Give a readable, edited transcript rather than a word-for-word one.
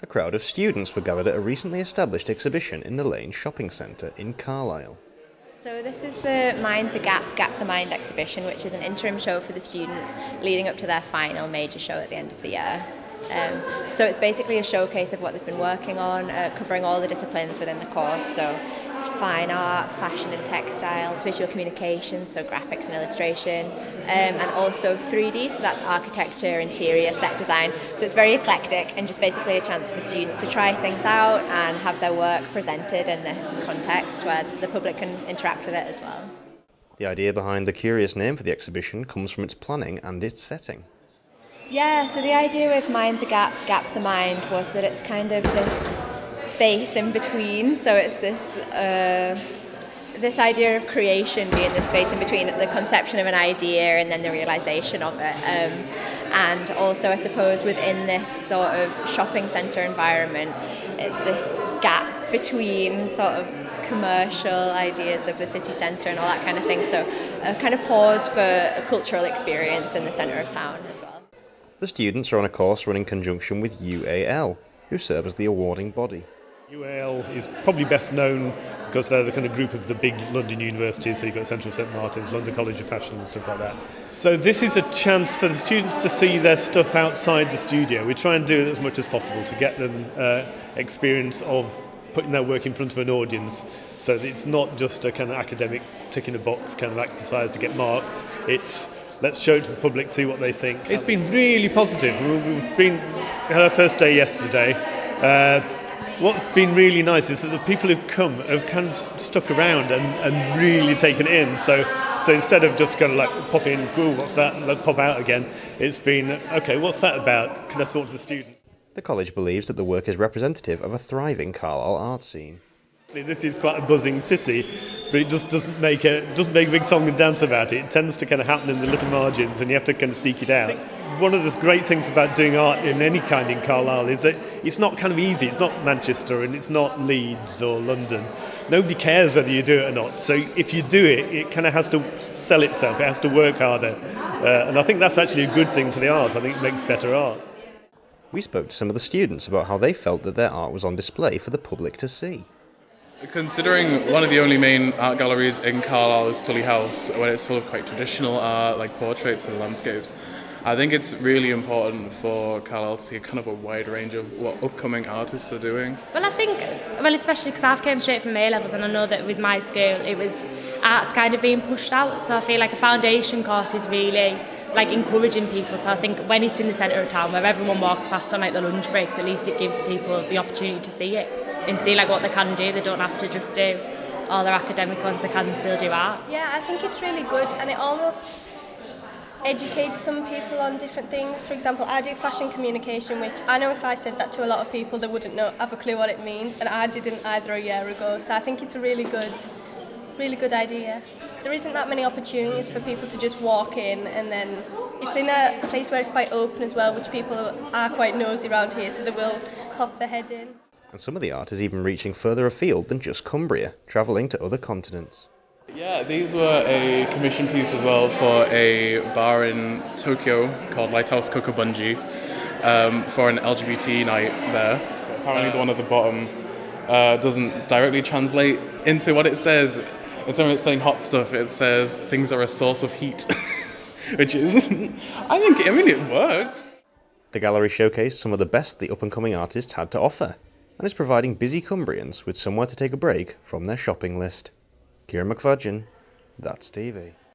A crowd of students were gathered at a recently established exhibition in the Lane shopping centre in Carlisle. So this is the Mind the Gap, Gap the Mind exhibition, which is an interim show for the students leading up to their final major show at the end of the year. So it's basically a showcase of what they've been working on, covering all the disciplines within the course. So it's fine art, fashion and textiles, visual communications, so graphics and illustration, and also 3D, so that's architecture, interior, set design. So it's very eclectic and just basically a chance for students to try things out and have their work presented in this context where the public can interact with it as well. The idea behind the curious name for the exhibition comes from its planning and its setting. Yeah, so the idea with Mind the Gap, Gap the Mind was that it's kind of this space in between. So it's this idea of creation being the space in between the conception of an idea and then the realisation of it. And also, I suppose, within this sort of shopping centre environment, it's this gap between sort of commercial ideas of the city centre and all that kind of thing. So a kind of pause for a cultural experience in the centre of town as well. The students are on a course run in conjunction with UAL, who serve as the awarding body. UAL is probably best known because they're the kind of group of the big London universities, so you've got Central St Martin's, London College of Fashion and stuff like that. So this is a chance for the students to see their stuff outside the studio. We try and do it as much as possible to get them experience of putting their work in front of an audience, so that it's not just a kind of academic tick in a box kind of exercise to get marks. It's let's show it to the public, see what they think. It's been really positive. We had our first day yesterday. What's been really nice is that the people who've come have kind of stuck around and really taken it in. So instead of just kind of like pop in, ooh, what's that, and then pop out again, it's been, okay, what's that about? Can I talk to the students? The college believes that the work is representative of a thriving Carlisle art scene. This is quite a buzzing city, but it just doesn't make a big song and dance about it. It tends to kind of happen in the little margins, and you have to kind of seek it out. I think one of the great things about doing art in any kind in Carlisle is that it's not kind of easy. It's not Manchester and it's not Leeds or London. Nobody cares whether you do it or not. So if you do it, it kind of has to sell itself. It has to work harder. And I think that's actually a good thing for the art. I think it makes better art. We spoke to some of the students about how they felt that their art was on display for the public to see. Considering one of the only main art galleries in Carlisle is Tully House, where it's full of quite traditional art, like portraits and landscapes, I think it's really important for Carlisle to see kind of a wide range of what upcoming artists are doing. Well, I think, especially because I've came straight from A-levels, and I know that with my school, art's kind of being pushed out, so I feel like a foundation course is really like encouraging people. So I think when it's in the centre of town where everyone walks past on like the lunch breaks, at least it gives people the opportunity to see it and see like what they can do. They don't have to just do all their academic ones, they can still do art. Yeah, I think it's really good, and it almost educates some people on different things. For example, I do fashion communication, which I know if I said that to a lot of people, they wouldn't have a clue what it means, and I didn't either a year ago. So I think it's a really good idea. There isn't that many opportunities for people to just walk in, and then it's in a place where it's quite open as well, which people are quite nosy around here, so they will pop their head in. And some of the art is even reaching further afield than just Cumbria, travelling to other continents. Yeah, these were a commission piece as well for a bar in Tokyo called Lighthouse Kokobunji for an LGBT night there. Apparently the one at the bottom doesn't directly translate into what it says. Instead of it saying hot stuff, it says things are a source of heat, which is, it works. The gallery showcased some of the best the up-and-coming artists had to offer, and is providing busy Cumbrians with somewhere to take a break from their shopping list. Kieran McFudgeon, That's TV.